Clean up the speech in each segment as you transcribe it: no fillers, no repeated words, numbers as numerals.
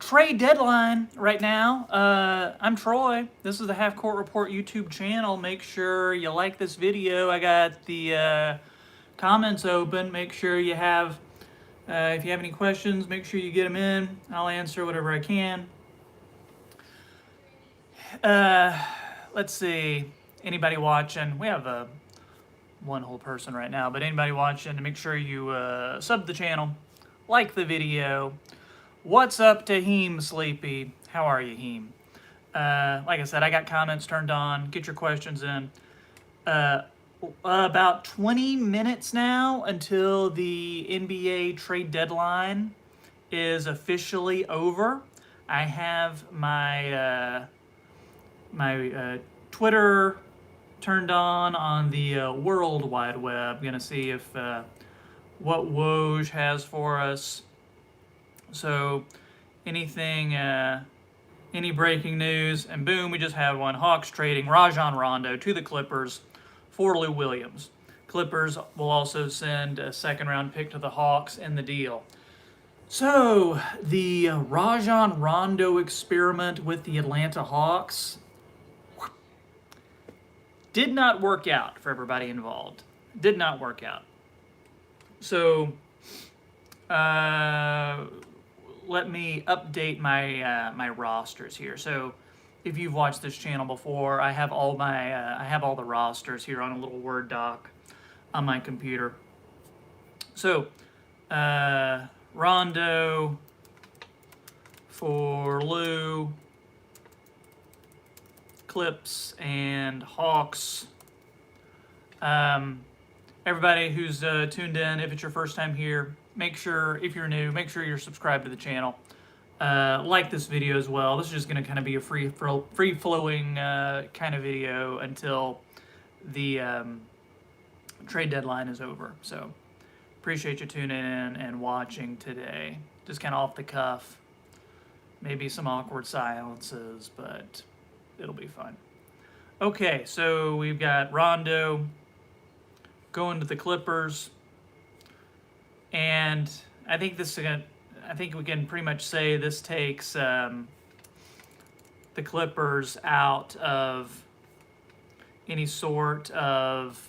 trade deadline right now. I'm Troy. This is the Half Court Report YouTube channel. Make sure you like this video. I got the comments open. Make sure you have, if you have any questions, make sure you get them in. I'll answer whatever I can. Let's see. Anybody watching? We have one whole person right now, but anybody watching, make sure you sub the channel, like the video. What's up to Heem Sleepy? How are you, Heem? Like I said, I got comments turned on. Get your questions in. About 20 minutes now until the NBA trade deadline is officially over. I have my Twitter turned on the World Wide Web. I'm gonna see if what Woj has for us. So anything, any breaking news, and boom, we just have one. Hawks trading Rajon Rondo to the Clippers for Lou Williams. Clippers will also send a second-round pick to the Hawks in the deal. So the Rajon Rondo experiment with the Atlanta Hawks did not work out for everybody involved. Did not work out. So let me update my my rosters here. So if you've watched this channel before, I have all the rosters here on a little Word doc on my computer. So Rondo for Lou, Clips and Hawks. Everybody who's tuned in, if it's your first time here, make sure, if you're new, make sure you're subscribed to the channel. Like this video as well. This is just going to kind of be a free-flowing kind of video until the trade deadline is over. So appreciate you tuning in and watching today. Just kind of off the cuff. Maybe some awkward silences, but it'll be fun. Okay, so we've got Rondo going to the Clippers, and I think we can pretty much say this takes the Clippers out of any sort of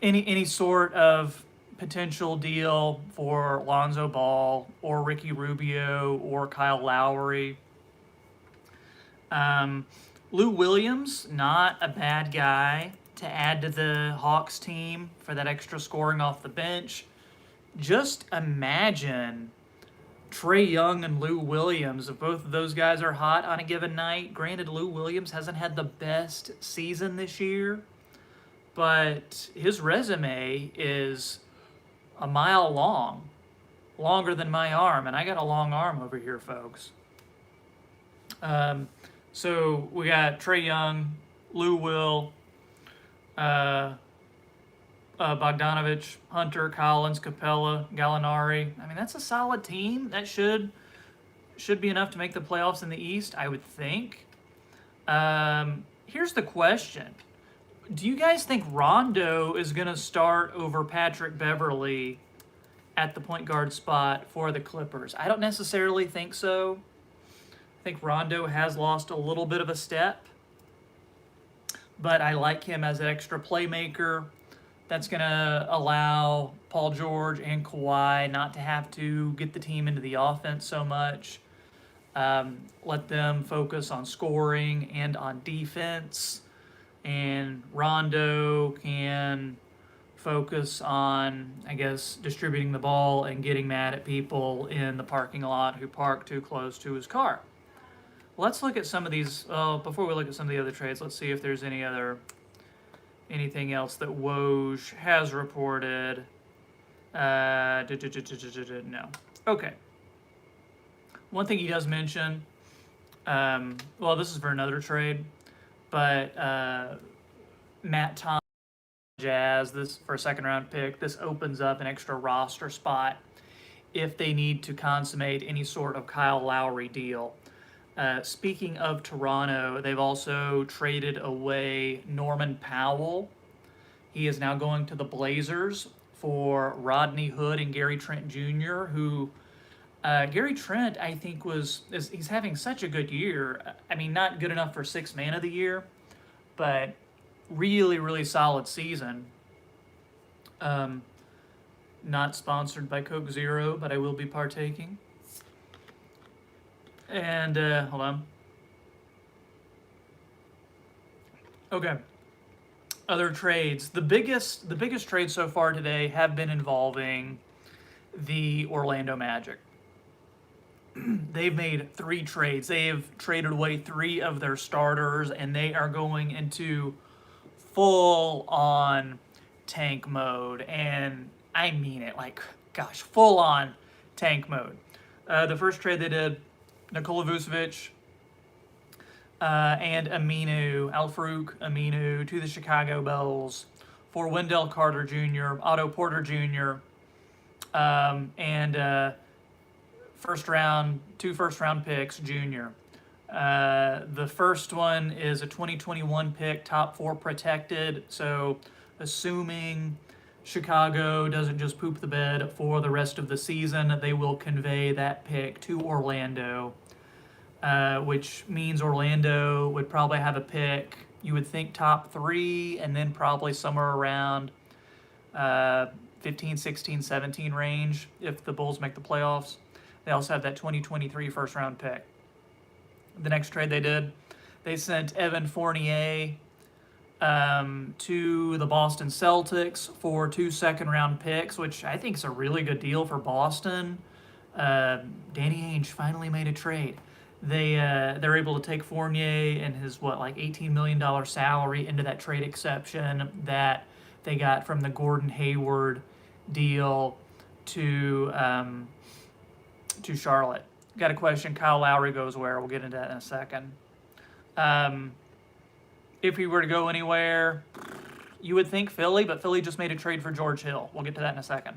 any sort of potential deal for Lonzo Ball or Ricky Rubio or Kyle Lowry. Lou Williams, not a bad guy to add to the Hawks team for that extra scoring off the bench. Just imagine Trae Young and Lou Williams, if both of those guys are hot on a given night. Granted, Lou Williams hasn't had the best season this year, but his resume is a mile long, longer than my arm, and I got a long arm over here, folks. So we got Trae Young, Lou Will, Bogdanovich, Hunter, Collins, Capella, Gallinari. I mean, that's a solid team. That should be enough to make the playoffs in the East, I would think. Here's the question. Do you guys think Rondo is going to start over Patrick Beverley at the point guard spot for the Clippers? I don't necessarily think so. I think Rondo has lost a little bit of a step, but I like him as an extra playmaker. That's going to allow Paul George and Kawhi not to have to get the team into the offense so much. Let them focus on scoring and on defense. And Rondo can focus on, I guess, distributing the ball and getting mad at people in the parking lot who park too close to his car. Let's look at some of these. Before we look at some of the other trades, let's see if there's anything else that Woj has reported. No. Okay. One thing he does mention, well, this is for another trade, but Matt Thomas, Jazz, this for a second-round pick, this opens up an extra roster spot if they need to consummate any sort of Kyle Lowry deal. Speaking of Toronto, they've also traded away Norman Powell. He is now going to the Blazers for Rodney Hood and Gary Trent Jr., who Gary Trent, I think, he's having such a good year. I mean, not good enough for sixth man of the year, but really, really solid season. Um, Not sponsored by Coke Zero, but I will be partaking. And hold on. Okay. Other trades. The biggest trades so far today have been involving the Orlando Magic. They've made 3 trades. They have traded away 3 of their starters, and they are going into full on tank mode. And I mean it, like, gosh, full on tank mode. The first trade they did, Nikola Vucevic and Al-Farouq Aminu to the Chicago Bulls for Wendell Carter Jr., Otto Porter Jr., and two first round picks, Junior. The first one is a 2021 pick, top 4 protected. So, assuming Chicago doesn't just poop the bed for the rest of the season, they will convey that pick to Orlando, which means Orlando would probably have a pick, you would think top 3, and then probably somewhere around 15, 16, 17 range if the Bulls make the playoffs. They also have that 2023 first round pick. The next trade they did, they sent Evan Fournier to the Boston Celtics for 2 second round picks, which I think is a really good deal for Boston. Danny Ainge finally made a trade. They're able to take Fournier and his $18 million salary into that trade exception that they got from the Gordon Hayward deal to Charlotte. Got a question. Kyle Lowry goes where? We'll get into that in a second. If he were to go anywhere, you would think Philly, but Philly just made a trade for George Hill. We'll get to that in a second.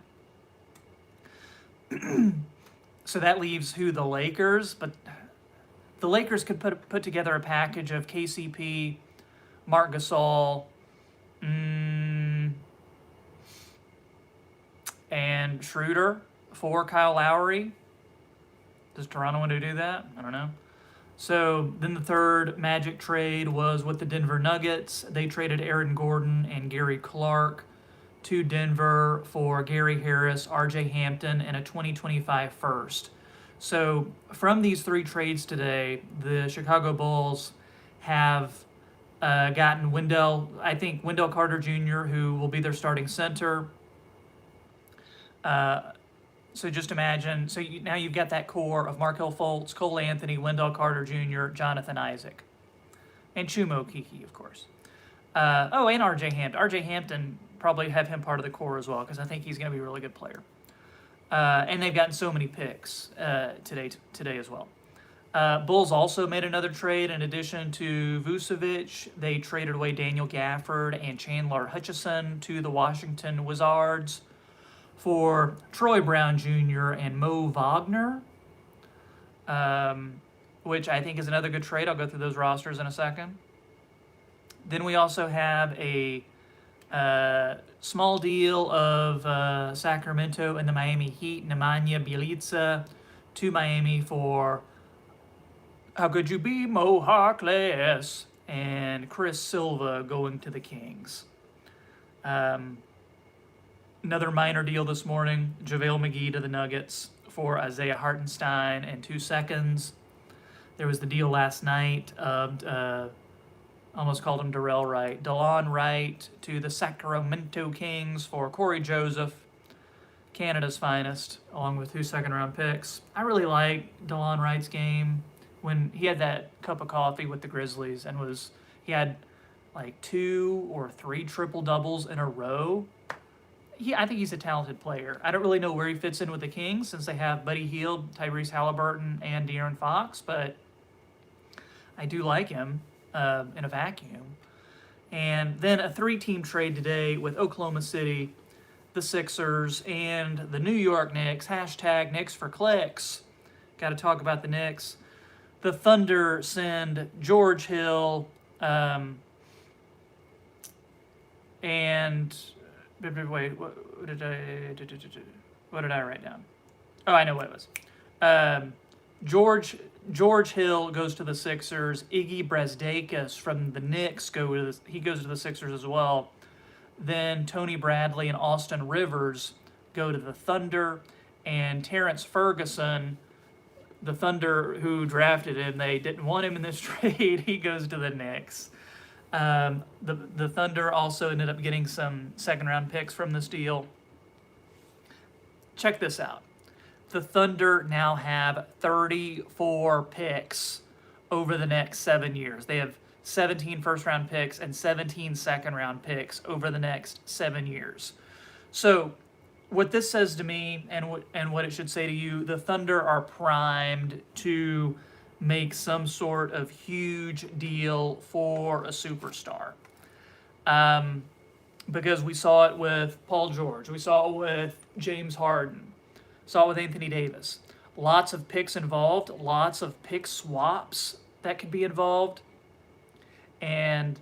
So that leaves who? The Lakers, but the Lakers could put together a package of KCP, Marc Gasol, and Schroeder for Kyle Lowry. Does Toronto want to do that? I don't know. So then the third Magic trade was with the Denver Nuggets. They traded Aaron Gordon and Gary Clark to Denver for Gary Harris, RJ Hampton, and a 2025 first. So from these 3 trades today, the Chicago Bulls have gotten Wendell Carter Jr., who will be their starting center. So just imagine, now you've got that core of Markelle Fultz, Cole Anthony, Wendell Carter Jr., Jonathan Isaac, and Chumo Kiki, of course. And RJ Hampton. RJ Hampton, probably have him part of the core as well, because I think he's going to be a really good player. And they've gotten so many picks today as well. Bulls also made another trade. In addition to Vucevic, they traded away Daniel Gafford and Chandler Hutchison to the Washington Wizards for Troy Brown Jr. and Mo Wagner, which I think is another good trade. I'll go through those rosters in a second. Then we also have a small deal of Sacramento and the Miami Heat, Nemanja Bjelica to Miami for How Could You Be Mo Harkless, and Chris Silva going to the Kings. Another minor deal this morning, JaVale McGee to the Nuggets for Isaiah Hartenstein and 2 seconds. There was the deal last night of, almost called him Darrell Wright, DeLon Wright to the Sacramento Kings for Corey Joseph, Canada's finest, along with 2 second-round picks. I really like DeLon Wright's game when he had that cup of coffee with the Grizzlies and he had 2 or 3 triple-doubles in a row. I think he's a talented player. I don't really know where he fits in with the Kings since they have Buddy Hield, Tyrese Halliburton, and De'Aaron Fox, but I do like him in a vacuum. And then a 3-team trade today with Oklahoma City, the Sixers, and the New York Knicks. Hashtag Knicks for clicks. Got to talk about the Knicks. The Thunder send George Hill and... Wait, what did I write down? Oh, I know what it was. Um, George Hill goes to the Sixers. Iggy Brasdeikis from the Knicks goes to the Sixers as well. Then Tony Bradley and Austin Rivers go to the Thunder, and Terrence Ferguson, the Thunder who drafted him, they didn't want him in this trade. He goes to the Knicks. The Thunder also ended up getting some second-round picks from this deal. Check this out. The Thunder now have 34 picks over the next 7 years. They have 17 first-round picks and 17 second-round picks over the next 7 years. So what this says to me, and what it should say to you, the Thunder are primed to make some sort of huge deal for a superstar. Because we saw it with Paul George. We saw it with James Harden. Saw it with Anthony Davis. Lots of picks involved. Lots of pick swaps that could be involved. And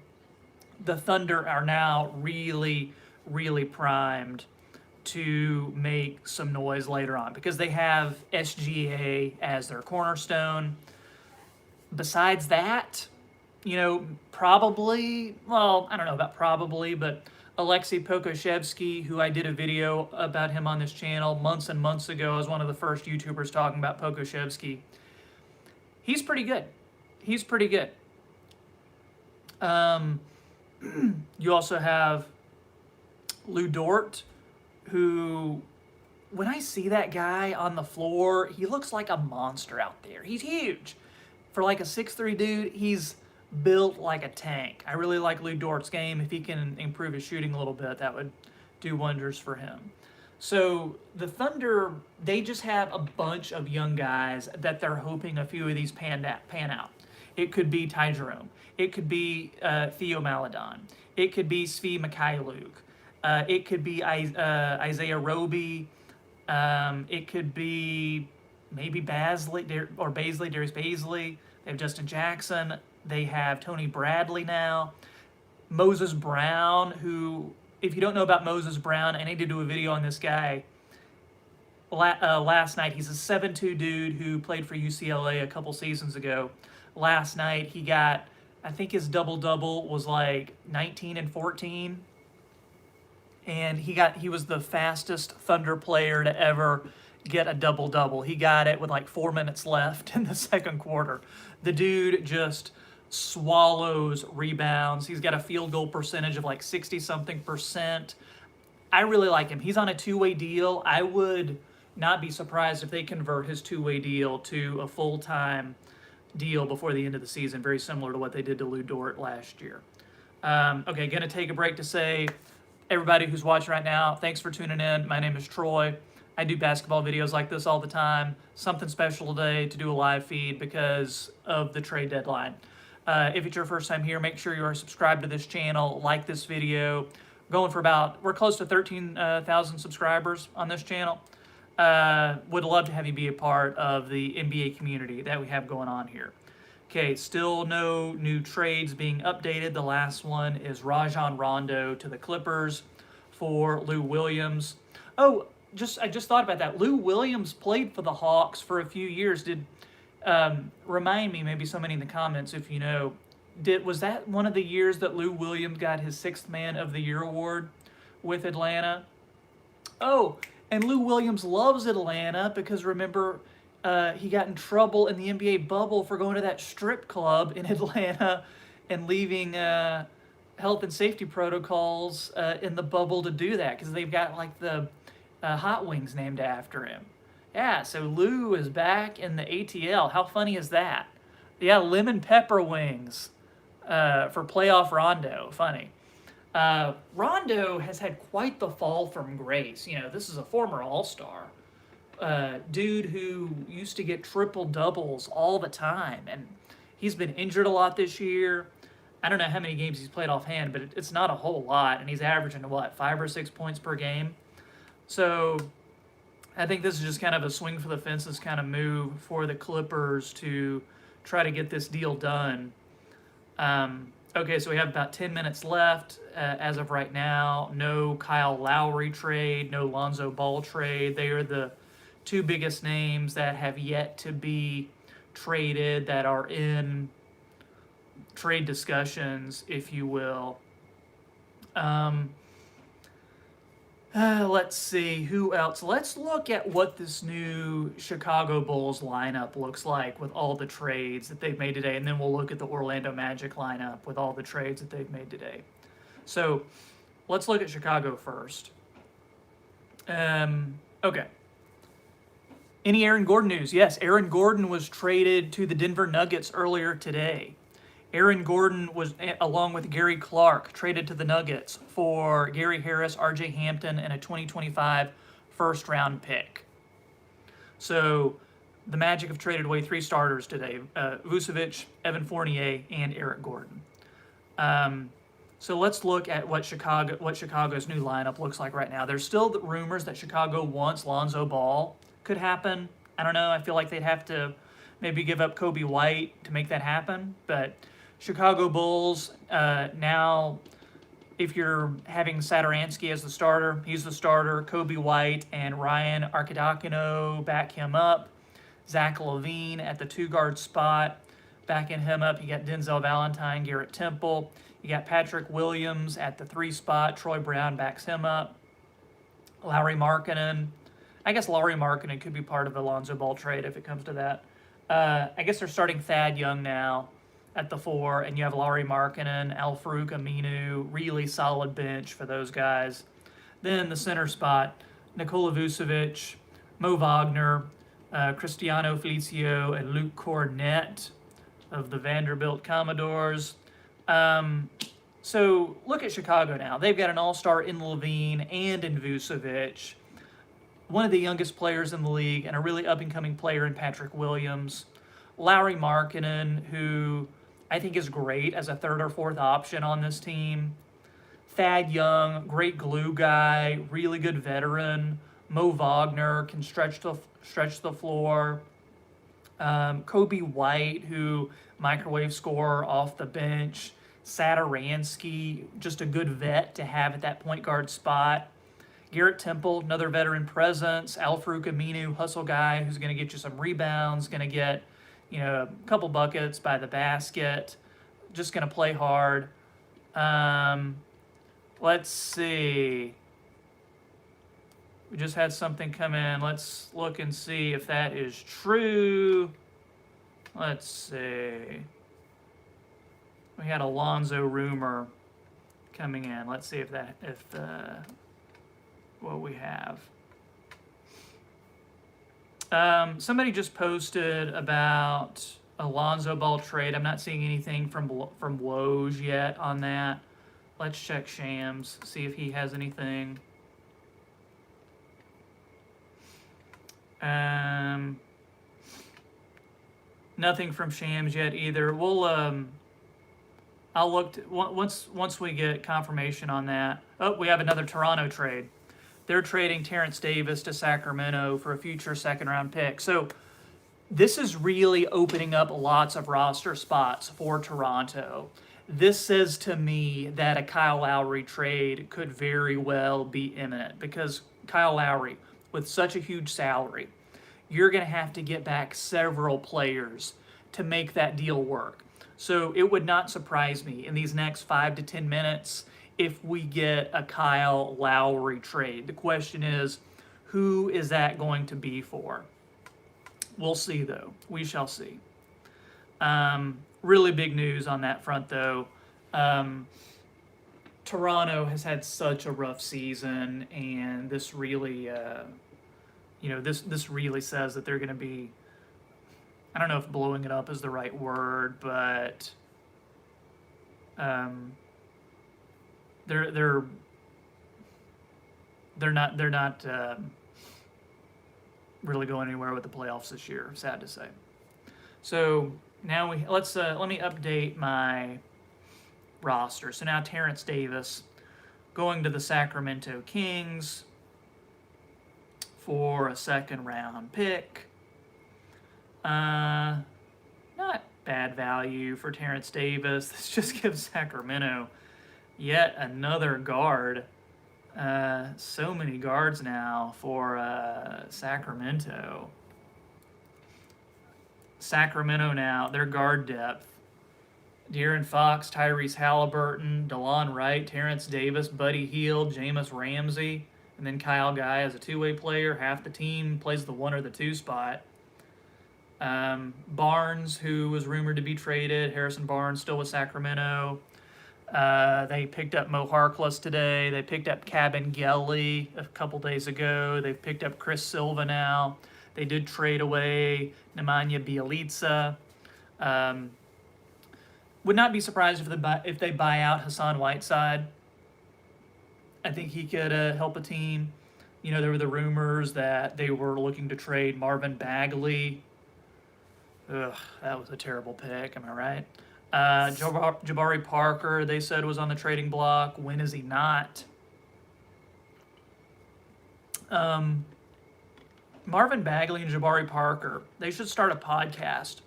the Thunder are now really, really primed to make some noise later on because they have SGA as their cornerstone. Besides that, probably, well, I don't know about probably, but Alexei Pokusevski, who I did a video about him on this channel months and months ago. I was one of the first YouTubers talking about Pokusevski. He's pretty good. You also have Lou Dort, who, when I see that guy on the floor, he looks like a monster out there. He's huge. For like a 6'3" dude, he's built like a tank. I really like Lou Dort's game. If he can improve his shooting a little bit, that would do wonders for him. So the Thunder, they just have a bunch of young guys that they're hoping a few of these pan out. It could be Ty Jerome. It could be Theo Maledon. It could be Svi Mikhailuk. It could be Isaiah Roby. It could be maybe Darius Bazley. They have Justin Jackson. They have Tony Bradley now. Moses Brown, who, if you don't know about Moses Brown, I need to do a video on this guy. Last night, he's a 7'2" dude who played for UCLA a couple seasons ago. Last night, he got, I think his double-double was like 19 and 14. And he was the fastest Thunder player to ever get a double-double. He got it with like 4 minutes left in the second quarter. The dude just swallows rebounds. He's got a field goal percentage of like 60-something%. I really like him. He's on a two-way deal. I would not be surprised if they convert his two-way deal to a full-time deal before the end of the season, very similar to what they did to Lou Dort last year. Okay, going to take a break to say, everybody who's watching right now, thanks for tuning in. My name is Troy. I do basketball videos like this all the time. Something special today to do a live feed because of the trade deadline. If it's your first time here, make sure you are subscribed to this channel, like this video. We're close to 13,000 subscribers on this channel. Would love to have you be a part of the NBA community that we have going on here. Okay, still no new trades being updated. The last one is Rajon Rondo to the Clippers for Lou Williams. Oh, I just thought about that. Lou Williams played for the Hawks for a few years. Remind me, maybe somebody in the comments if you know, was that one of the years that Lou Williams got his 6th Man of the Year award with Atlanta? Oh, and Lou Williams loves Atlanta because remember, he got in trouble in the NBA bubble for going to that strip club in Atlanta and leaving health and safety protocols in the bubble to do that because they've got like the hot wings named after him. Yeah, so Lou is back in the ATL. How funny is that? Yeah, lemon pepper wings for playoff Rondo. Funny. Rondo has had quite the fall from grace. This is a former All-Star. Dude who used to get triple-doubles all the time. And he's been injured a lot this year. I don't know how many games he's played offhand, but it's not a whole lot. And he's averaging, 5 or 6 points per game? So I think this is just kind of a swing for the fences kind of move for the Clippers to try to get this deal done. Okay, so we have about 10 minutes left as of right now. No Kyle Lowry trade, no Lonzo Ball trade. They are the two biggest names that have yet to be traded, that are in trade discussions, if you will. Let's see, who else? Let's look at what this new Chicago Bulls lineup looks like with all the trades that they've made today, and then we'll look at the Orlando Magic lineup with all the trades that they've made today. So let's look at Chicago first. Okay. Any Aaron Gordon news? Yes, Aaron Gordon was traded to the Denver Nuggets earlier today. Aaron Gordon was, along with Gary Clark, traded to the Nuggets for Gary Harris, RJ Hampton, and a 2025 first-round pick. So the Magic have traded away 3 starters today, Vucevic, Evan Fournier, and Eric Gordon. So let's look at what Chicago's new lineup looks like right now. There's still rumors that Chicago wants Lonzo Ball. Could happen. I don't know. I feel like they'd have to maybe give up Kobe White to make that happen. But Chicago Bulls, now if you're having Satoransky as the starter, he's the starter. Kobe White and Ryan Arcidiacono back him up. Zach LaVine at the 2-guard spot, backing him up. You got Denzel Valentine, Garrett Temple. You got Patrick Williams at the 3 spot. Troy Brown backs him up. Lauri Markkanen. I guess Lauri Markkanen could be part of the Lonzo Ball trade if it comes to that. I guess they're starting Thad Young now at the 4, and you have Lauri Markkanen, Al-Farouq Aminu, really solid bench for those guys. Then the center spot, Nikola Vucevic, Mo Wagner, Cristiano Felicio, and Luke Cornett of the Vanderbilt Commodores. So look at Chicago now. They've got an all-star in LaVine and in Vucevic, one of the youngest players in the league, and a really up-and-coming player in Patrick Williams. Lauri Markkanen, who I think is great as a 3rd or 4th option on this team. Thad Young, great glue guy, really good veteran. Mo Wagner can stretch the floor. Kobe White, who microwave scorer off the bench. Satoransky, just a good vet to have at that point guard spot. Garrett Temple, another veteran presence. Al-Farouq Aminu, hustle guy who's going to get you some rebounds, going to get, a couple buckets by the basket, just going to play hard. Let's see. We just had something come in. Let's look and see if that is true. Let's see. We had a Lonzo rumor coming in. Let's see if what we have. Somebody just posted about a Lonzo Ball trade. I'm not seeing anything from Woj yet on that. Let's check Shams, see if he has anything. Nothing from Shams yet either. We'll I'll look once we get confirmation on that. Oh, we have another Toronto trade. They're trading Terrence Davis to Sacramento for a future 2nd-round pick. So this is really opening up lots of roster spots for Toronto. This says to me that a Kyle Lowry trade could very well be imminent, because Kyle Lowry, with such a huge salary, you're going to have to get back several players to make that deal work. So it would not surprise me in these next 5 to 10 minutes if we get a Kyle Lowry trade. The question is, who is that going to be for? We'll see, though. We shall see. Really big news on that front, though. Toronto has had such a rough season, and this really, this really says that they're going to be, I don't know if blowing it up is the right word, but they're not really going anywhere with the playoffs this year. Sad to say. So now let me update my roster. So now Terrence Davis going to the Sacramento Kings for a 2nd-round pick. Not bad value for Terrence Davis. This just gives Sacramento yet another guard. So many guards now for Sacramento. Sacramento now, their guard depth. De'Aaron Fox, Tyrese Halliburton, DeLon Wright, Terrence Davis, Buddy Hield, Jameis Ramsey, and then Kyle Guy as a two-way player. Half the team plays the 1 or the 2 spot. Barnes, who was rumored to be traded, Harrison Barnes still with Sacramento. They picked up Mo Harkless today. They picked up Cabin-Gelly a couple days ago. They've picked up Chris Silva now. They did trade away Nemanja Bjelica. Would not be surprised if they buy out Hassan Whiteside. I think he could help a team. You know, there were the rumors that they were looking to trade Marvin Bagley. Ugh, that was a terrible pick. Am I right? Jabari Parker, they said, was on the trading block. When is he not? Marvin Bagley and Jabari Parker, they should start a podcast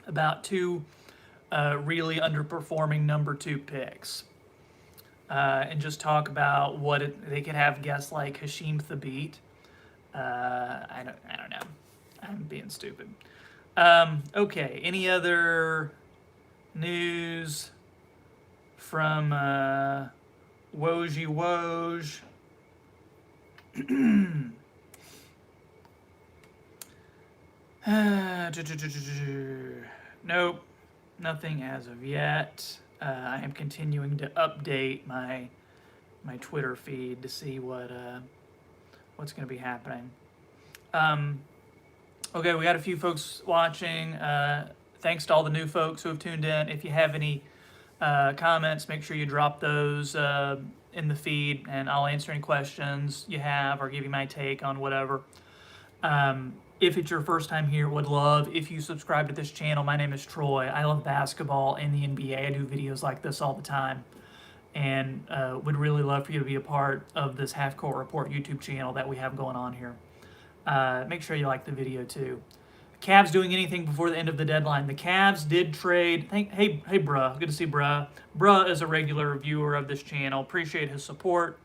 about two really underperforming number 2 picks. And just talk about they could have guests like Hashim Thabit. I don't know. I'm being stupid. Okay, any other news from Woj Woj? Nope, nothing as of yet. I am continuing to update my Twitter feed to see what's going to be happening. Okay, we got a few folks watching. Thanks to all the new folks who have tuned in. If you have any comments, make sure you drop those in the feed, and I'll answer any questions you have or give you my take on whatever. If it's your first time here, would love if you subscribe to this channel. My name is Troy. I love basketball and the NBA. I do videos like this all the time, and would really love for you to be a part of this Half Court Report YouTube channel that we have going on here. Make sure you like the video too. Cavs doing anything before the end of the deadline? The Cavs did trade. Hey, bruh. Good to see bruh. Bruh is a regular viewer of this channel. Appreciate his support.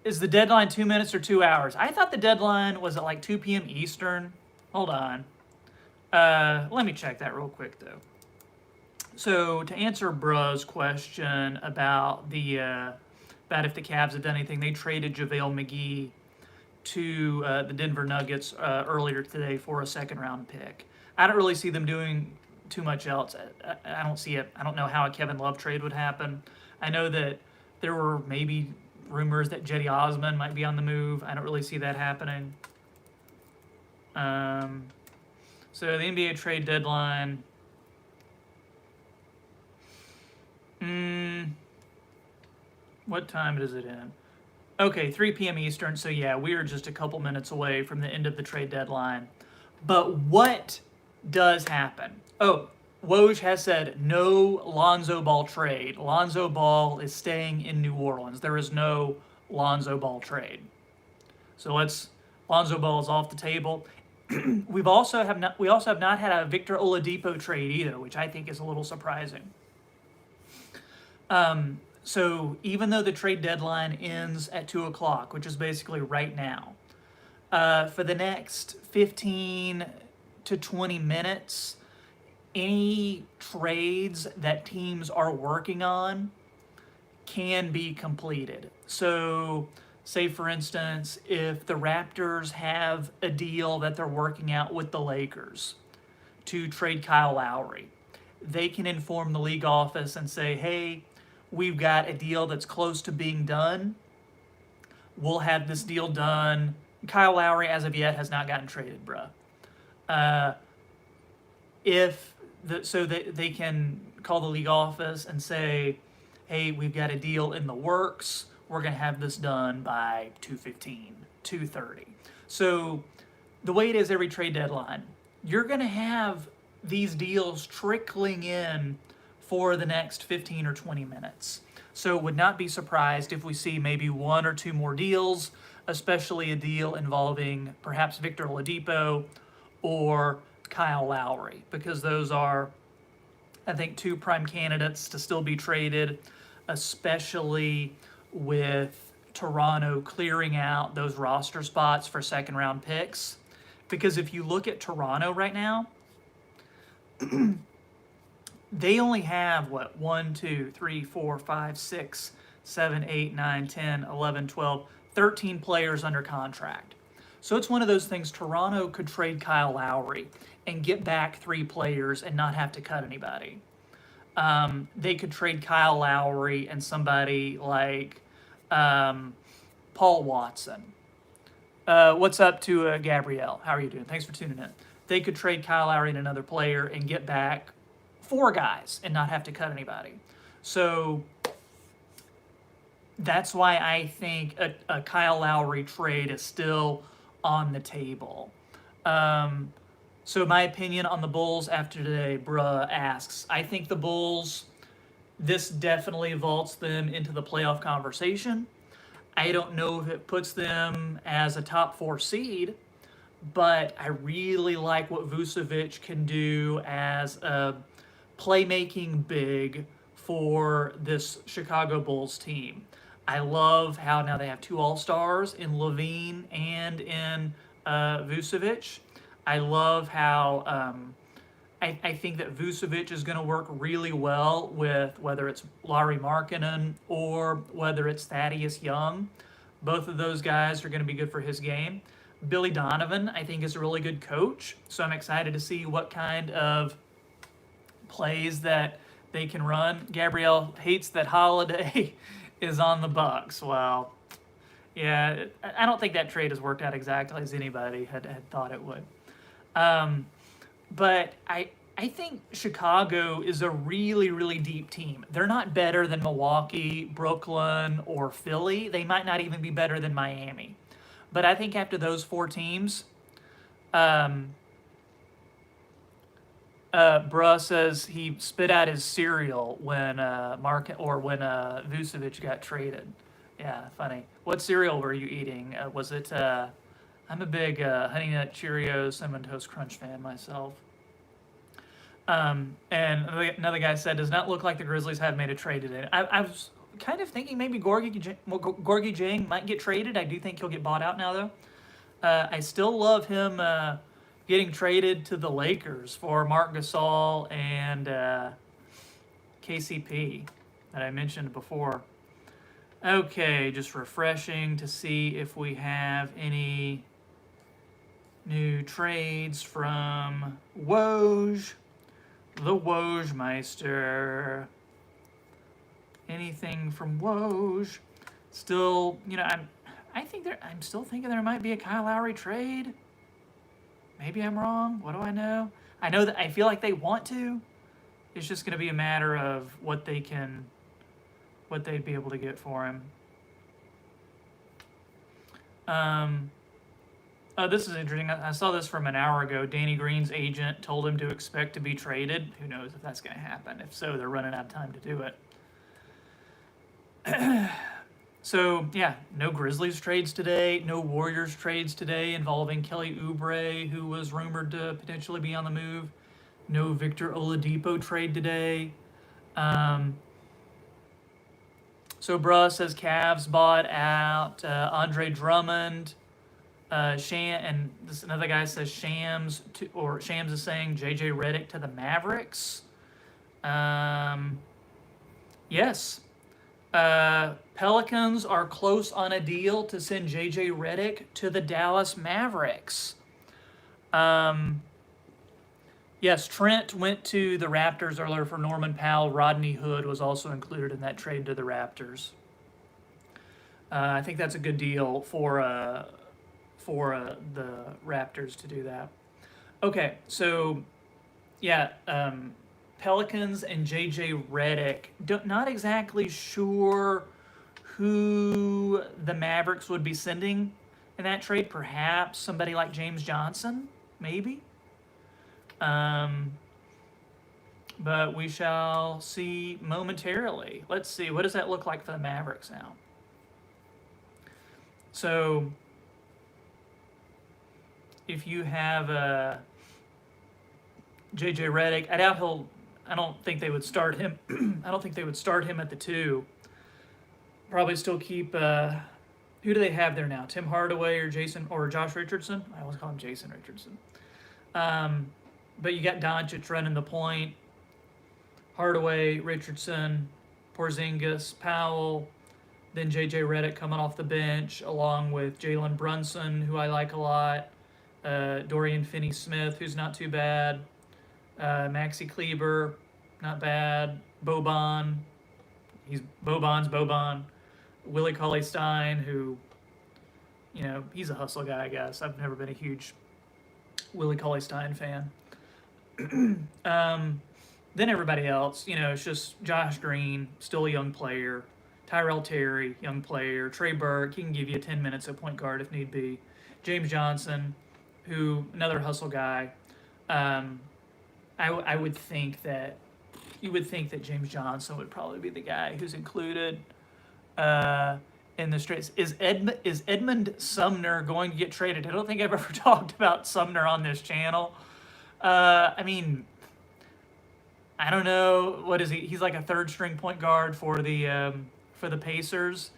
Is the deadline 2 minutes or 2 hours? I thought the deadline was at like 2 p.m. Eastern. Hold on. Let me check that real quick though. So to answer bruh's question about about if the Cavs have done anything, they traded JaVale McGee to the Denver Nuggets earlier today for a second-round pick. I don't really see them doing too much else. I don't see it. I don't know how a Kevin Love trade would happen. I know that there were maybe rumors that Jetty Osman might be on the move. I don't really see that happening. So the NBA trade deadline. What time is it in? Okay, 3 p.m. Eastern, so yeah, we are just a couple minutes away from the end of the trade deadline. But what does happen? Oh, Woj has said no Lonzo Ball trade. Lonzo Ball is staying in New Orleans. There is no Lonzo Ball trade. So Lonzo Ball is off the table. We also have not had a Victor Oladipo trade either, which I think is a little surprising. So even though the trade deadline ends at 2 o'clock, which is basically right now, for the next 15 to 20 minutes, any trades that teams are working on can be completed. So say, for instance, if the Raptors have a deal that they're working out with the Lakers to trade Kyle Lowry, they can inform the league office and say, hey, we've got a deal that's close to being done. We'll have this deal done. Kyle Lowry, as of yet, has not gotten traded, bruh. So they can call the league office and say, hey, we've got a deal in the works. We're going to have this done by 2:15, 2:30. So the way it is every trade deadline, you're going to have these deals trickling in for the next 15 or 20 minutes. So would not be surprised if we see maybe 1 or 2 more deals, especially a deal involving perhaps Victor Oladipo or Kyle Lowry, because those are, I think, 2 prime candidates to still be traded. especially with Toronto clearing out those roster spots for second round picks. Because if you look at Toronto right now, they only have what 1, 2, 3, 4, 5, 6, 7, 8, 9, 10, 11, 12, 13 players under contract. So it's one of those things. Toronto could trade Kyle Lowry and get back 3 players and not have to cut anybody. They could trade Kyle Lowry and somebody like Paul Watson. What's up to Gabrielle? How are you doing? Thanks for tuning in. They could trade Kyle Lowry and another player and get back 4 guys and not have to cut anybody. So that's why I think a Kyle Lowry trade is still on the table. So my opinion on the Bulls after today, bruh asks, I think the Bulls, this definitely vaults them into the playoff conversation. I don't know if it puts them as a top 4 seed, but I really like what Vucevic can do as a playmaking big for this Chicago Bulls team. I love how now they have 2 All-Stars in Levine and in Vucevic. I love how I think that Vucevic is going to work really well with whether it's Lauri Markkanen or whether it's Thaddeus Young. Both of those guys are going to be good for his game. Billy Donovan, I think, is a really good coach, so I'm excited to see what kind of plays that they can run. Gabrielle hates that Holiday is on the Bucks. Well, yeah, I don't think that trade has worked out exactly as anybody had thought it would. But I think Chicago is a really, really deep team. They're not better than Milwaukee, Brooklyn, or Philly. They might not even be better than Miami. But I think after those 4 teams, Bruh says he spit out his cereal when Vucevic got traded. Yeah, funny. What cereal were you eating? Was it? I'm a big Honey Nut Cheerios Cinnamon Toast Crunch fan myself. And another guy said, does not look like the Grizzlies have made a trade today. I was kind of thinking maybe Gorgie Jang might get traded. I do think he'll get bought out now, though. I still love him getting traded to the Lakers for Marc Gasol and KCP that I mentioned before. Okay, just refreshing to see if we have any new trades from Woj, the Wojmeister. Anything from Woj? Still, I'm still thinking there might be a Kyle Lowry trade. Maybe I'm wrong. What do I know? I know that I feel like they want to. It's just going to be a matter of what they'd be able to get for him. Oh, this is interesting. I saw this from an hour ago. Danny Green's agent told him to expect to be traded. Who knows if that's going to happen? If so, they're running out of time to do it. So, yeah, no Grizzlies trades today. No Warriors trades today involving Kelly Oubre, who was rumored to potentially be on the move. No Victor Oladipo trade today. So, bruh says Cavs bought out Andre Drummond. And this another guy says Shams is saying JJ Redick to the Mavericks. Yes. Pelicans are close on a deal to send JJ Redick to the Dallas Mavericks. Yes, Trent went to the Raptors earlier for Norman Powell. Rodney Hood was also included in that trade to the Raptors. I think that's a good deal for the Raptors to do that. Okay, so yeah, Pelicans and JJ Redick. Not exactly sure who the Mavericks would be sending in that trade. Perhaps somebody like James Johnson, maybe. But we shall see momentarily. Let's see, what does that look like for the Mavericks now? So if you have JJ Redick, I don't think they would start him. I don't think they would start him at the 2. Probably still keep. Who do they have there now? Tim Hardaway or Josh Richardson? I always call him Jason Richardson. But you got Doncic running the point. Hardaway, Richardson, Porzingis, Powell, then J.J. Redick coming off the bench, along with Jalen Brunson, who I like a lot, Dorian Finney-Smith, who's not too bad, Maxi Kleber, not bad, Boban, Boban, Willie Cauley-Stein, who, he's a hustle guy, I guess. I've never been a huge Willie Cauley-Stein fan. Then everybody else, it's just Josh Green, still a young player. Tyrell Terry, young player. Trey Burke, he can give you 10 minutes at point guard if need be. James Johnson, another hustle guy. I would think that James Johnson would probably be the guy who's included in the trades. Is Edmund Sumner going to get traded? I don't think I've ever talked about Sumner on this channel. I don't know. What is he? He's like a third string point guard for the Pacers.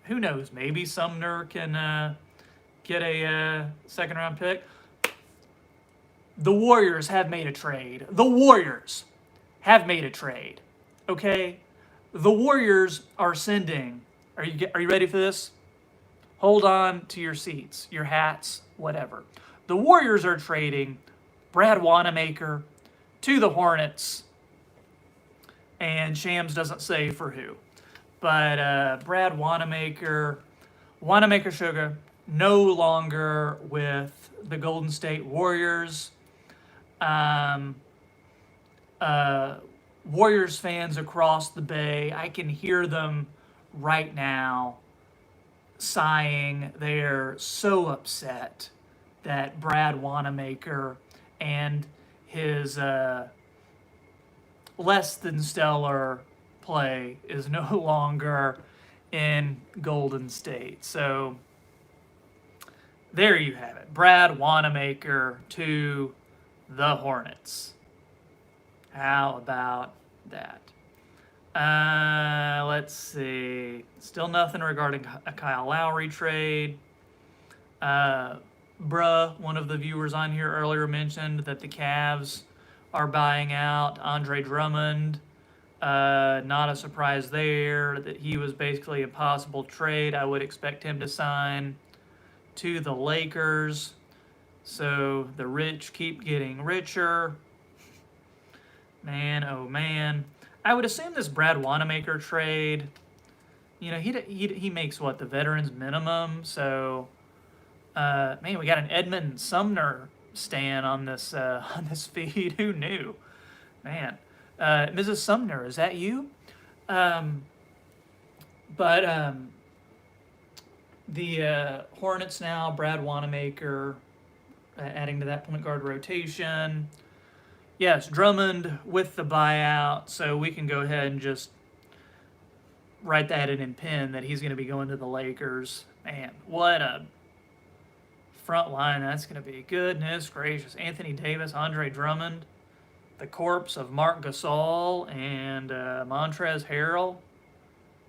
Who knows? Maybe Sumner can get a second round pick. The Warriors have made a trade. Okay? The Warriors are sending. Are you ready for this? Hold on to your seats, your hats, whatever. The Warriors are trading Brad Wanamaker to the Hornets. And Shams doesn't say for who. But Brad Wanamaker Sugar, no longer with the Golden State Warriors. Warriors fans across the bay, I can hear them right now sighing. They're so upset that Brad Wanamaker and his less than stellar play is no longer in Golden State. So there you have it. Brad Wanamaker to the Hornets. How about that? Let's see. Still nothing regarding a Kyle Lowry trade. One of the viewers on here earlier mentioned that the Cavs are buying out Andre Drummond. Not a surprise there that he was basically a possible trade. I would expect him to sign to the Lakers. So the rich keep getting richer. Man, oh man. I would assume this Brad Wanamaker trade, he makes what, the veterans minimum. So, we got an Edmund Sumner stan on this feed. Who knew? Man, Mrs. Sumner, is that you? The Hornets now, Brad Wanamaker, adding to that point guard rotation. Yes, Drummond with the buyout, so we can go ahead and just write that in pen that he's going to be going to the Lakers. Man, what a front line that's going to be. Goodness gracious. Anthony Davis, Andre Drummond, the corpse of Marc Gasol, and Montrezl Harrell.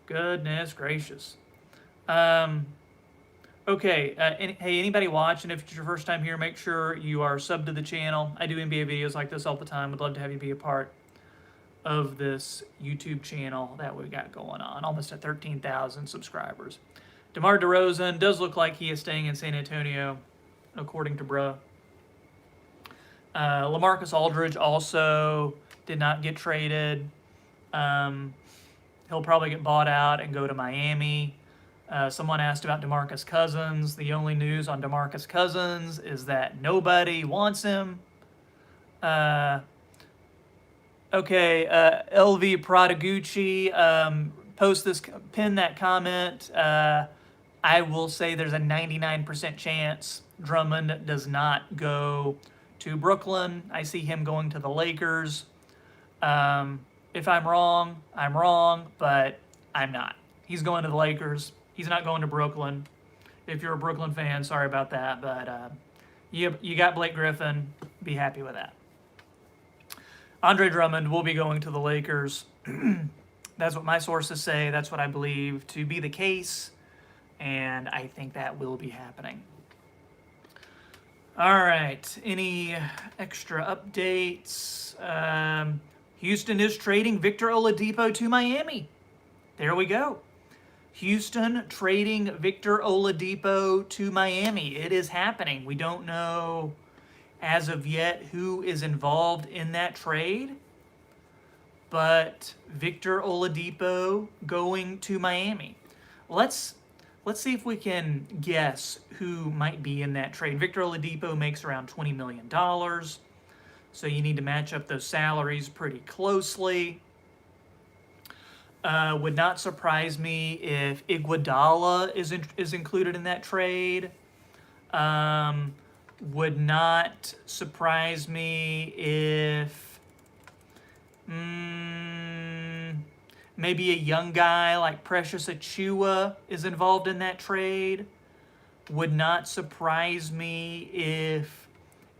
Goodness gracious. Okay, hey, anybody watching, if it's your first time here, make sure you are subbed to the channel. I do NBA videos like this all the time. Would love to have you be a part of this YouTube channel that we got going on. Almost at 13,000 subscribers. DeMar DeRozan does look like he is staying in San Antonio, according to bruh. LaMarcus Aldridge also did not get traded. He'll probably get bought out and go to Miami. Someone asked about DeMarcus Cousins. The only news on DeMarcus Cousins is that nobody wants him. LV Prodigucci, pin that comment. I will say there's a 99% chance Drummond does not go to Brooklyn. I see him going to the Lakers. If I'm wrong, but I'm not. He's going to the Lakers. He's not going to Brooklyn. If you're a Brooklyn fan, sorry about that, but you got Blake Griffin. Be happy with that. Andre Drummond will be going to the Lakers. That's what my sources say. That's what I believe to be the case. And I think that will be happening. All right. Any extra updates? Houston is trading Victor Oladipo to Miami. There we go. Houston trading Victor Oladipo to Miami. It is happening. We don't know as of yet who is involved in that trade, but Victor Oladipo going to Miami. Let's see if we can guess who might be in that trade. Victor Oladipo makes around $20 million, so you need to match up those salaries pretty closely. Would not surprise me if Iguodala is included in that trade. Would not surprise me if maybe a young guy like Precious Achiuwa is involved in that trade. Would not surprise me if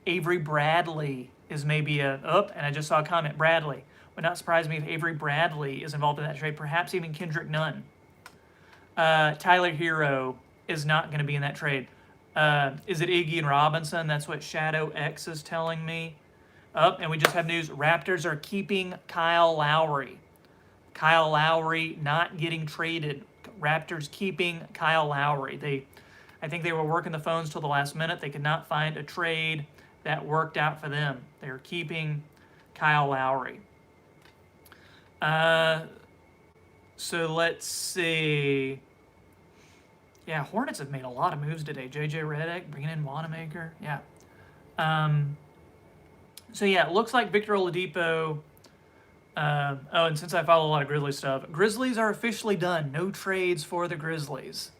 Avery Bradley is maybe and I just saw a comment, Bradley. Would not surprise me if Avery Bradley is involved in that trade, perhaps even Kendrick Nunn. Tyler Hero is not going to be in that trade. Is it Iggy and Robinson? That's what Shadow X is telling me. And we just have news. Raptors are keeping Kyle Lowry. Kyle Lowry not getting traded. Raptors keeping Kyle Lowry. I think they were working the phones till the last minute. They could not find a trade that worked out for them. They're keeping Kyle Lowry. So let's see. Yeah, Hornets have made a lot of moves today. JJ Redick, bringing in Wanamaker. Yeah. So yeah, it looks like Victor Oladipo. And since I follow a lot of Grizzlies stuff, Grizzlies are officially done. No trades for the Grizzlies.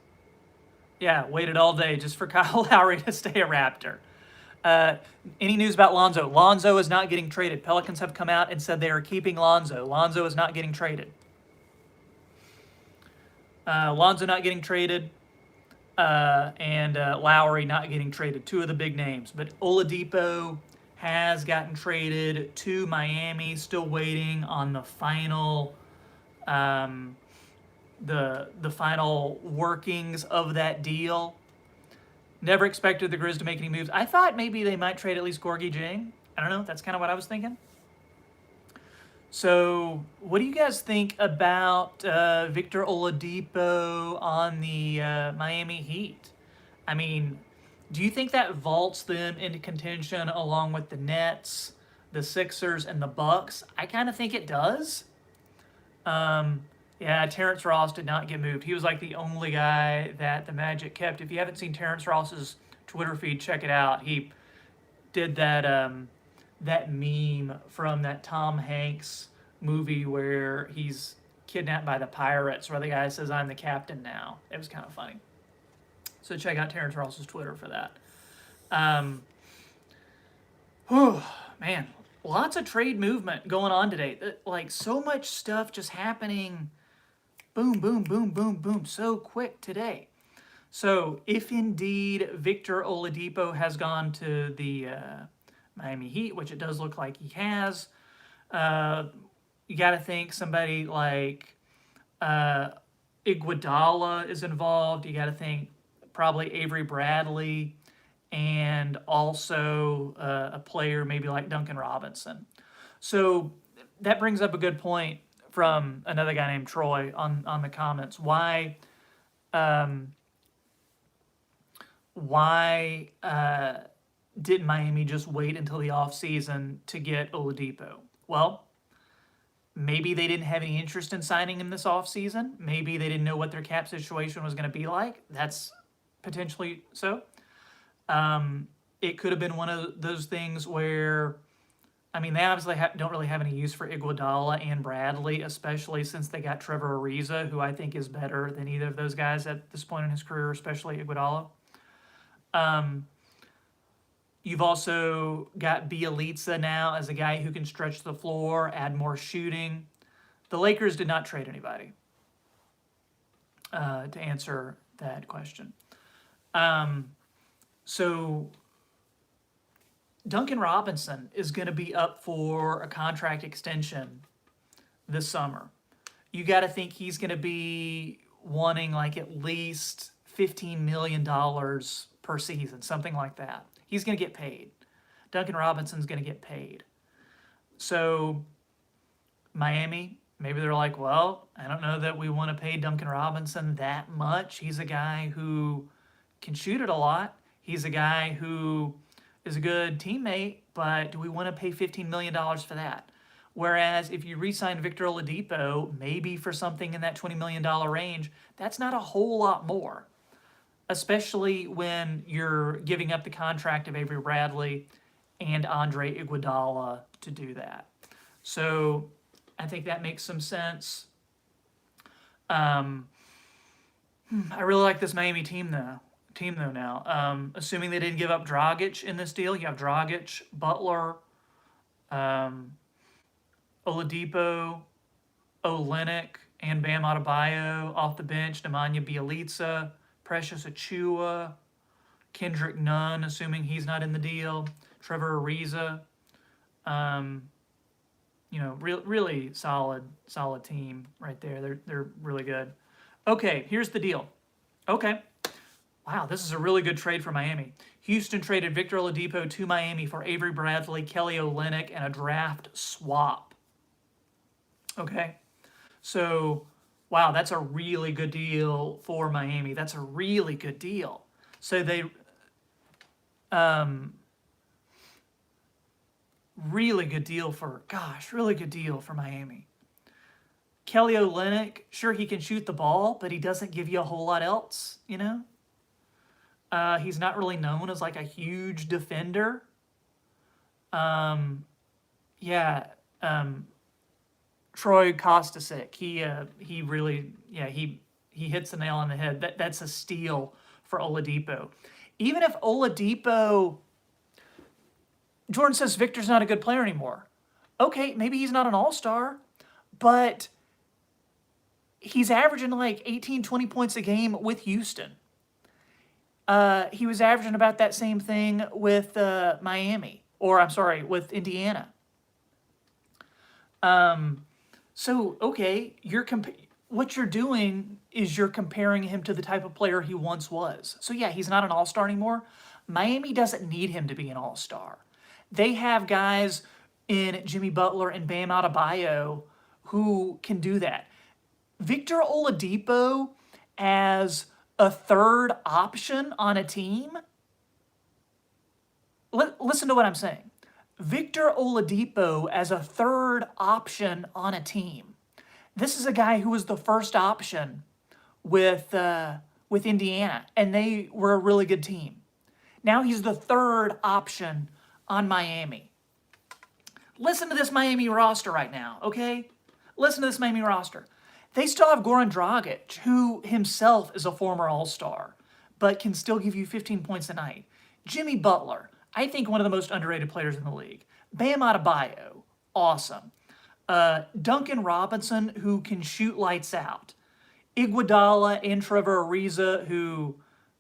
Yeah, waited all day just for Kyle Lowry to stay a Raptor. Any news about Lonzo? Lonzo is not getting traded. Pelicans have come out and said they are keeping Lonzo. Lonzo is not getting traded. Lonzo not getting traded. And Lowry not getting traded. Two of the big names. But Oladipo has gotten traded to Miami. Still waiting on the final the final workings of that deal. Never expected the Grizz to make any moves. I thought maybe they might trade at least Gorgie Jang. I don't know. That's kind of what I was thinking. So what do you guys think about Victor Oladipo on the Miami Heat? I mean, do you think that vaults them into contention along with the Nets, the Sixers, and the Bucks? I kind of think it does. Yeah, Terrence Ross did not get moved. He was like the only guy that the Magic kept. If you haven't seen Terrence Ross's Twitter feed, check it out. He did that that meme from that Tom Hanks movie where he's kidnapped by the pirates, where the guy says, "I'm the captain now." It was kind of funny. So check out Terrence Ross's Twitter for that. Man, lots of trade movement going on today. Like, so much stuff just happening. Boom, boom, boom, boom, boom, so quick today. So if indeed Victor Oladipo has gone to the Miami Heat, which it does look like he has, you got to think somebody like Iguodala is involved. You got to think probably Avery Bradley, and also a player maybe like Duncan Robinson. So that brings up a good point from another guy named Troy on the comments. Why didn't Miami just wait until the offseason to get Oladipo? Well, maybe they didn't have any interest in signing him this offseason. Maybe they didn't know what their cap situation was going to be like. That's potentially so. It could have been one of those things where, I mean, they obviously don't really have any use for Iguodala and Bradley, especially since they got Trevor Ariza, who I think is better than either of those guys at this point in his career, especially Iguodala. You've also got Bjelica now as a guy who can stretch the floor, add more shooting. The Lakers did not trade anybody to answer that question. So Duncan Robinson is going to be up for a contract extension this summer. you got to think he's going to be wanting like at least $15 million per season, something like that. He's going to get paid. Duncan Robinson's going to get paid. So Miami, maybe they're like, well, I don't know that we want to pay Duncan Robinson that much. He's a guy who can shoot it a lot. He's a guy who is a good teammate, but do we want to pay $15 million for that? Whereas if you re-sign Victor Oladipo, maybe for something in that $20 million range, that's not a whole lot more, especially when you're giving up the contract of Avery Bradley and Andre Iguodala to do that. So I think that makes some sense. I really like this Miami team though. Now, assuming they didn't give up Dragic in this deal, you have Dragic, Butler, Oladipo, Olynyk, and Bam Adebayo off the bench. Nemanja Bjelica, Precious Achiuwa, Kendrick Nunn, assuming he's not in the deal. Trevor Ariza. Really solid team right there. They're really good. Okay, here's the deal. Okay. Wow, this is a really good trade for Miami. Houston traded Victor Oladipo to Miami for Avery Bradley, Kelly Olynyk, and a draft swap. Okay. So, wow, that's a really good deal for Miami. That's a really good deal. So they really good deal for Miami. Kelly Olynyk, sure, he can shoot the ball, but he doesn't give you a whole lot else, you know? He's not really known as like a huge defender. Troy Kostasek, he really, he hits the nail on the head. That's a steal for Oladipo. Even if Oladipo, Jordan says Victor's not a good player anymore. Okay, maybe he's not an all-star, but he's averaging like 18, 20 points a game with Houston. He was averaging about that same thing with with Indiana. So, okay, what you're doing is you're comparing him to the type of player he once was. So, yeah, he's not an all-star anymore. Miami doesn't need him to be an all-star. They have guys in Jimmy Butler and Bam Adebayo who can do that. Victor Oladipo as a third option on a team? Listen to what I'm saying. Victor Oladipo as a third option on a team. This is a guy who was the first option with Indiana, and they were a really good team. Now he's the third option on Miami. Listen to this Miami roster right now, okay? Listen to this Miami roster. They still have Goran Dragic, who himself is a former All-Star, but can still give you 15 points a night. Jimmy Butler, I think one of the most underrated players in the league. Bam Adebayo, awesome. Duncan Robinson, who can shoot lights out. Iguodala and Trevor Ariza, who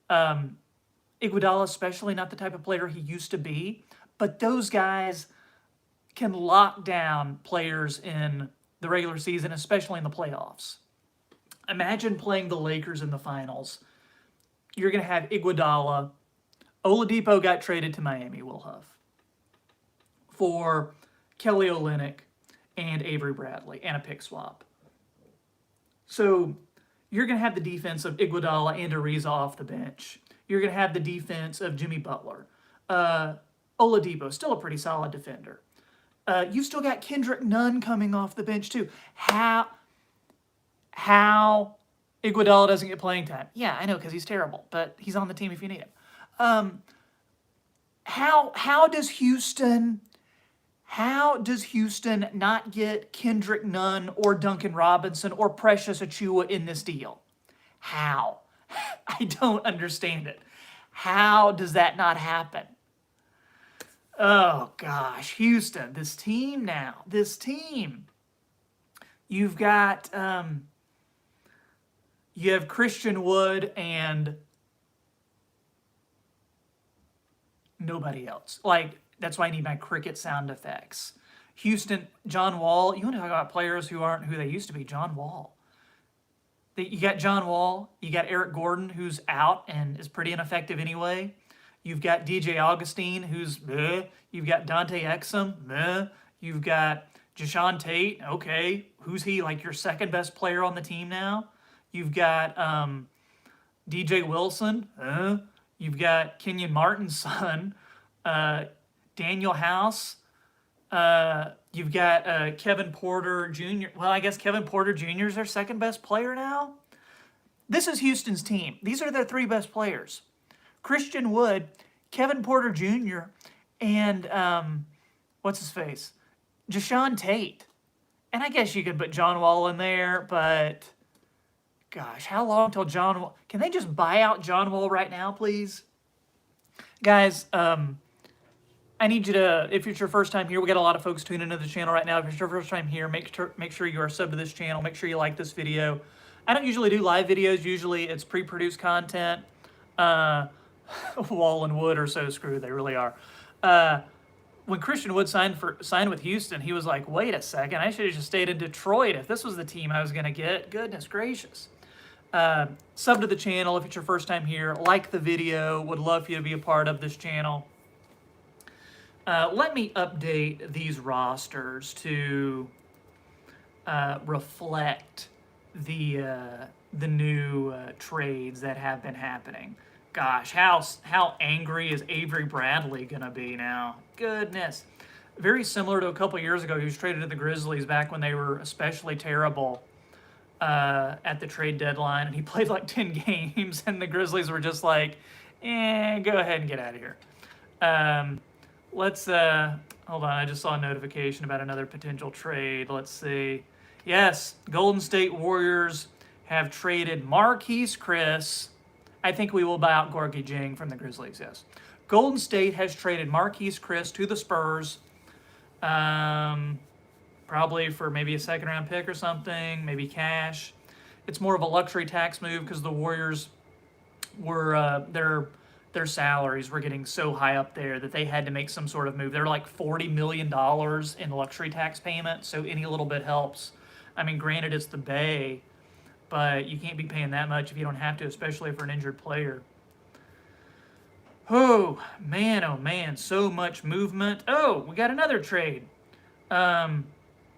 Iguodala especially not the type of player he used to be, but those guys can lock down players in the regular season, especially in the playoffs. Imagine playing the Lakers in the finals. You're going to have Iguodala. Oladipo got traded to Miami, Will Huff, for Kelly Olynyk and Avery Bradley and a pick swap. So you're going to have the defense of Iguodala and Ariza off the bench. You're going to have the defense of Jimmy Butler. Oladipo, still a pretty solid defender. You've still got Kendrick Nunn coming off the bench too. How Iguodala doesn't get playing time? Yeah, I know, because he's terrible, but he's on the team if you need him. How does Houston not get Kendrick Nunn or Duncan Robinson or Precious Achiuwa in this deal? How? I don't understand it. How does that not happen? Oh, gosh. Houston, this team. You've got, you have Christian Wood and nobody else. Like, that's why I need my cricket sound effects. Houston, John Wall. You want to talk about players who aren't who they used to be? John Wall. You got John Wall. You got Eric Gordon, who's out and is pretty ineffective anyway. You've got DJ Augustine, who's meh. You've got Dante Exum, meh. You've got Jashawn Tate. Okay, who's he? Like your second best player on the team now. You've got DJ Wilson. You've got Kenyon Martin's son, Daniel House. You've got Kevin Porter Jr. Well, I guess Kevin Porter Jr. is their second best player now. This is Houston's team. These are their three best players. Christian Wood, Kevin Porter Jr., and what's his face? Jashawn Tate. And I guess you could put John Wall in there, but gosh, how long till John Wall? Can they just buy out John Wall right now, please? Guys, I need you to, if it's your first time here, we got a lot of folks tuning into the channel right now. If it's your first time here, make sure you are subbed to this channel. Make sure you like this video. I don't usually do live videos. Usually it's pre-produced content. Wall and Wood are so screwed. They really are. When Christian Wood signed with Houston, he was like, wait a second, I should have just stayed in Detroit if this was the team I was going to get. Goodness gracious. Sub to the channel if it's your first time here. Like the video. Would love for you to be a part of this channel. Let me update these rosters to reflect the new trades that have been happening. Gosh, how angry is Avery Bradley gonna be now? Goodness. Very similar to a couple years ago. He was traded to the Grizzlies back when they were especially terrible at the trade deadline, and he played like 10 games, and the Grizzlies were just like, go ahead and get out of here. Let's hold on. I just saw a notification about another potential trade. Let's see. Yes, Golden State Warriors have traded Marquese Chriss. I think we will buy out Gorgie Jing from the Grizzlies, yes. Golden State has traded Marquese Chriss to the Spurs, probably for maybe a second-round pick or something, maybe cash. It's more of a luxury tax move because the Warriors were their salaries were getting so high up there that they had to make some sort of move. They're like $40 million in luxury tax payments, so any little bit helps. I mean, granted, it's the Bay, but you can't be paying that much if you don't have to, especially for an injured player. Oh, man, so much movement. Oh, we got another trade. Mo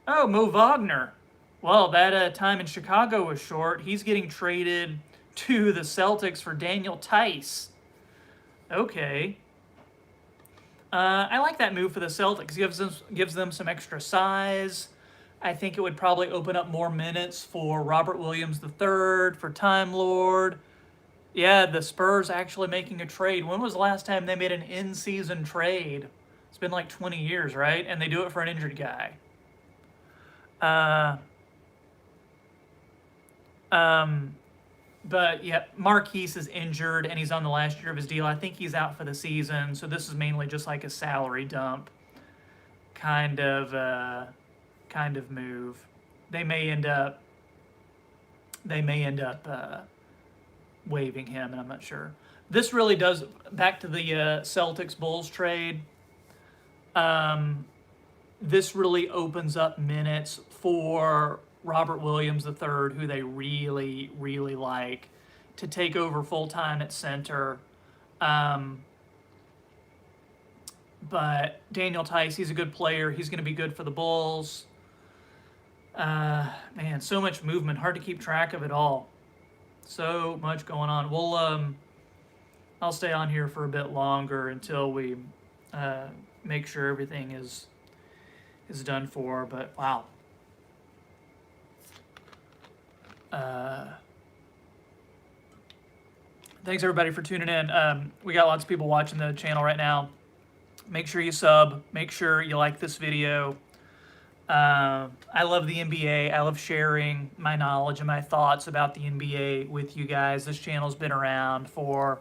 Wagner. Well, that time in Chicago was short. He's getting traded to the Celtics for Daniel Theis. Okay. I like that move for the Celtics. Gives them some extra size. I think it would probably open up more minutes for Robert Williams III, for Time Lord. Yeah, the Spurs actually making a trade. When was the last time they made an in-season trade? It's been like 20 years, right? And they do it for an injured guy. But yeah, Marquese is injured and he's on the last year of his deal. I think he's out for the season, so this is mainly just like a salary dump kind of move. They may end up waiving him, and I'm not sure. This really does, back to the Celtics Bulls trade. This really opens up minutes for Robert Williams III, who they really, really like, to take over full-time at center. But Daniel Theis, he's a good player. He's going to be good for the Bulls. Man, so much movement. Hard to keep track of it all. So much going on. We'll, I'll stay on here for a bit longer until we make sure everything is done for. But wow. Thanks everybody for tuning in. We got lots of people watching the channel right now. Make sure you sub. Make sure you like this video. I love the NBA. I love sharing my knowledge and my thoughts about the NBA with you guys. This channel's been around for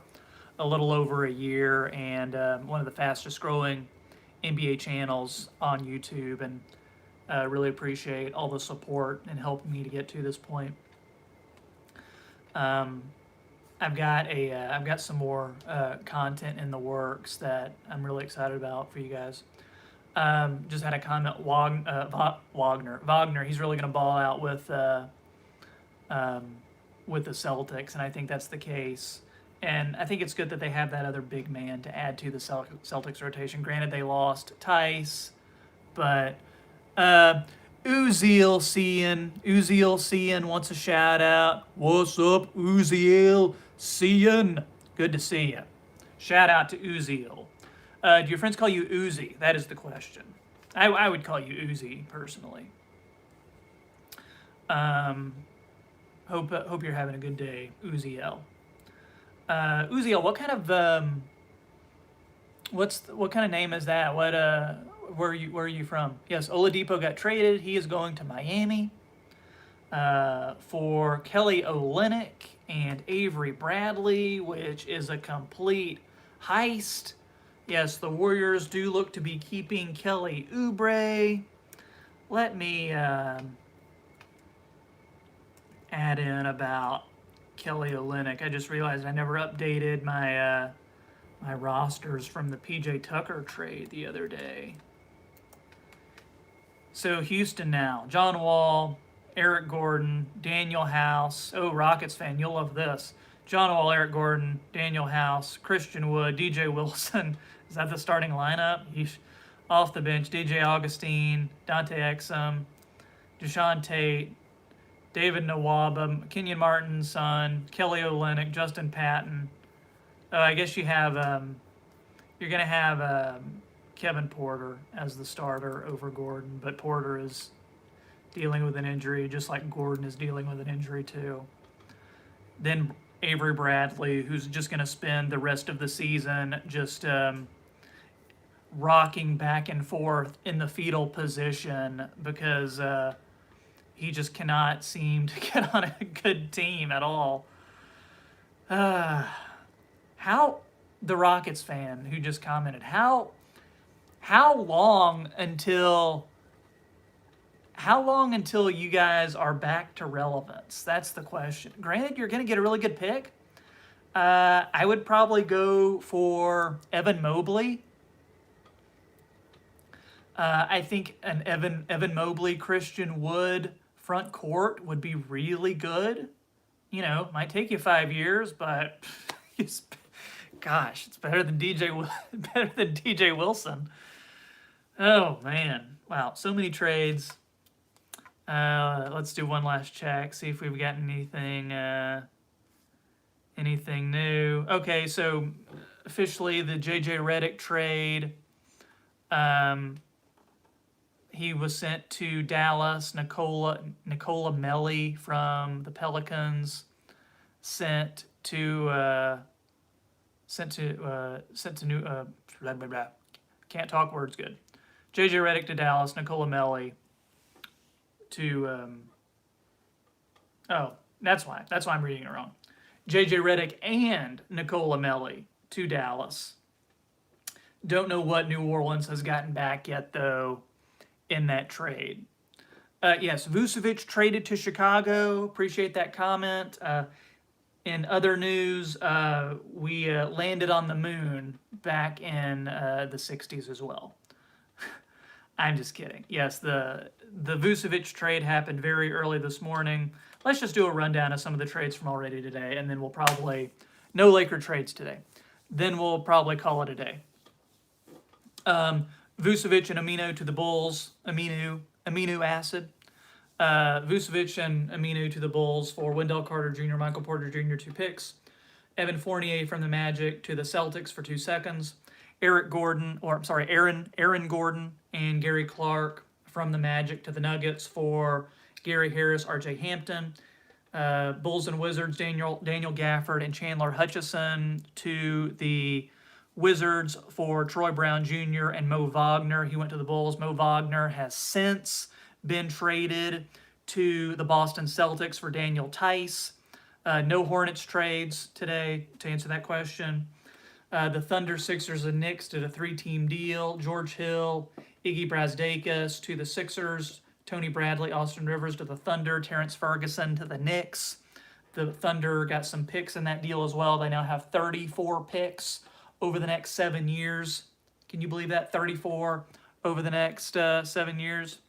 a little over a year and one of the fastest growing NBA channels on YouTube, and really appreciate all the support and helping me to get to this point. I've got some more content in the works that I'm really excited about for you guys. Just had a comment. Wagner. He's really going to ball out with the Celtics, and I think that's the case. And I think it's good that they have that other big man to add to the Celtics rotation. Granted, they lost Theis, but Uziel Cian wants a shout out. What's up, Uziel Cian? Good to see you. Shout out to Uziel. Do your friends call you Uzi? That is the question. I would call you Uzi personally. Hope you're having a good day, Uziel. Uziel, what kind of what kind of name is that? Where are you from? Yes, Oladipo got traded. He is going to Miami for Kelly Olynyk and Avery Bradley, which is a complete heist. Yes, the Warriors do look to be keeping Kelly Oubre. Let me add in about Kelly Olynyk. I just realized I never updated my my rosters from the PJ Tucker trade the other day. So Houston now. John Wall, Eric Gordon, Daniel House. Oh, Rockets fan, you'll love this. John Wall, Eric Gordon, Daniel House, Christian Wood, DJ Wilson. Is that the starting lineup? He's off the bench. DJ Augustine, Dante Exum, Deshaun Tate, David Nawaba, Kenyon Martin's son, Kelly Olynyk, Justin Patton. I guess you have you're gonna have Kevin Porter as the starter over Gordon, but Porter is dealing with an injury, just like Gordon is dealing with an injury too. Then Avery Bradley, who's just gonna spend the rest of the season just rocking back and forth in the fetal position because he just cannot seem to get on a good team at all. How the Rockets fan who just commented, how long until you guys are back to relevance? That's the question. Granted, you're going to get a really good pick. I would probably go for Evan Mobley. I think an Evan Mobley, Christian Wood front court would be really good. You know, might take you 5 years, but gosh, it's better than DJ Wilson. Oh man, wow, so many trades. Let's do one last check, see if we've gotten anything new. Okay, so officially the JJ Redick trade. He was sent to Dallas. Nikola Melli from the Pelicans sent to new blah, blah, blah. Can't talk words good. JJ Redick to Dallas. Nikola Melli to that's why I'm reading it wrong. JJ Redick and Nikola Melli to Dallas. Don't know what New Orleans has gotten back yet though in that trade. Yes, Vucevic traded to Chicago. Appreciate that comment. In other news, we landed on the moon back in the 60s as well. I'm just kidding. Yes, the Vucevic trade happened very early this morning. Let's just do a rundown of some of the trades from already today, and then we'll probably... No Laker trades today. Then we'll probably call it a day. Vucevic and Aminu to the Bulls. Amino acid. Vucevic and Aminu to the Bulls for Wendell Carter Jr., Michael Porter Jr., 2 picks. Evan Fournier from the Magic to the Celtics for 2 seconds. Aaron Gordon and Gary Clark from the Magic to the Nuggets for Gary Harris, RJ Hampton. Bulls and Wizards, Daniel Gafford and Chandler Hutchison to the Wizards for Troy Brown Jr. and Mo Wagner. He went to the Bulls. Mo Wagner has since been traded to the Boston Celtics for Daniel Theis. No Hornets trades today to answer that question. The Thunder, Sixers, and Knicks did a 3-team deal. George Hill, Iggy Brasdeikis to the Sixers. Tony Bradley, Austin Rivers to the Thunder. Terrence Ferguson to the Knicks. The Thunder got some picks in that deal as well. They now have 34 picks over the next 7 years. Can you believe that? 34 over the next 7 years.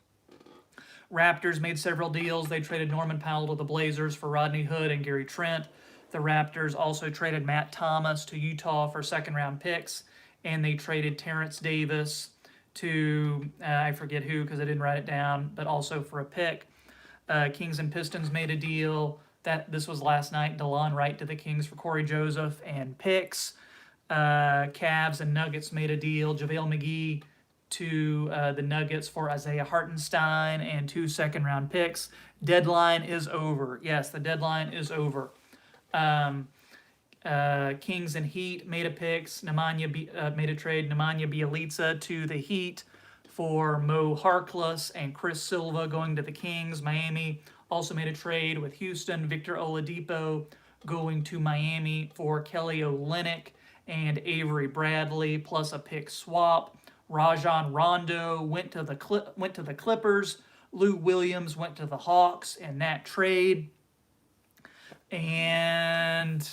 Raptors made several deals. They traded Norman Powell to the Blazers for Rodney Hood and Gary Trent. The Raptors also traded Matt Thomas to Utah for second-round picks, and they traded Terrence Davis to, I forget who because I didn't write it down, but also for a pick. Kings and Pistons made a deal. This was last night. DeLon Wright to the Kings for Corey Joseph and picks. Cavs and Nuggets made a deal. JaVale McGee to the Nuggets for Isaiah Hartenstein and 2 second-round picks. Deadline is over. Yes, the deadline is over. Kings and Heat made a picks. Made a trade. Nemanja Bjelica to the Heat for Mo Harkless and Chris Silva going to the Kings. Miami also made a trade with Houston. Victor Oladipo going to Miami for Kelly Olynyk and Avery Bradley, plus a pick swap. Rajon Rondo went to the Clippers. Lou Williams went to the Hawks in that trade. And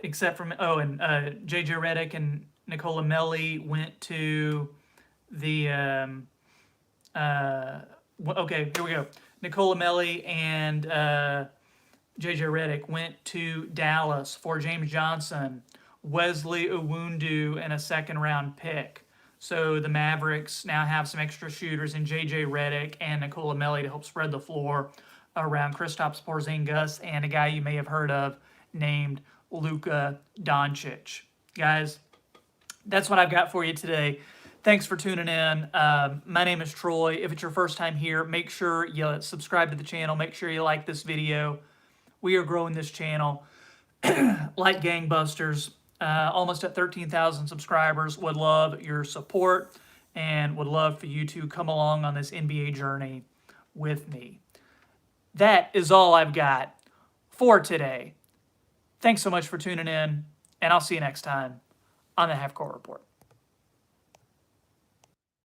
except from JJ Redick and Nikola Melli went to the okay, here we go. Nikola Melli and JJ Redick went to Dallas for James Johnson, Wesley Iwundu, and a second-round pick. So the Mavericks now have some extra shooters in JJ Redick and Nikola Melli to help spread the floor around Kristaps Porzingis and a guy you may have heard of named Luka Doncic. Guys, that's what I've got for you today. Thanks for tuning in. My name is Troy. If it's your first time here, make sure you subscribe to the channel. Make sure you like this video. We are growing this channel like gangbusters. Almost at 13,000 subscribers. Would love your support and would love for you to come along on this NBA journey with me. That is all I've got for today. Thanks so much for tuning in, and I'll see you next time on the Half Court Report.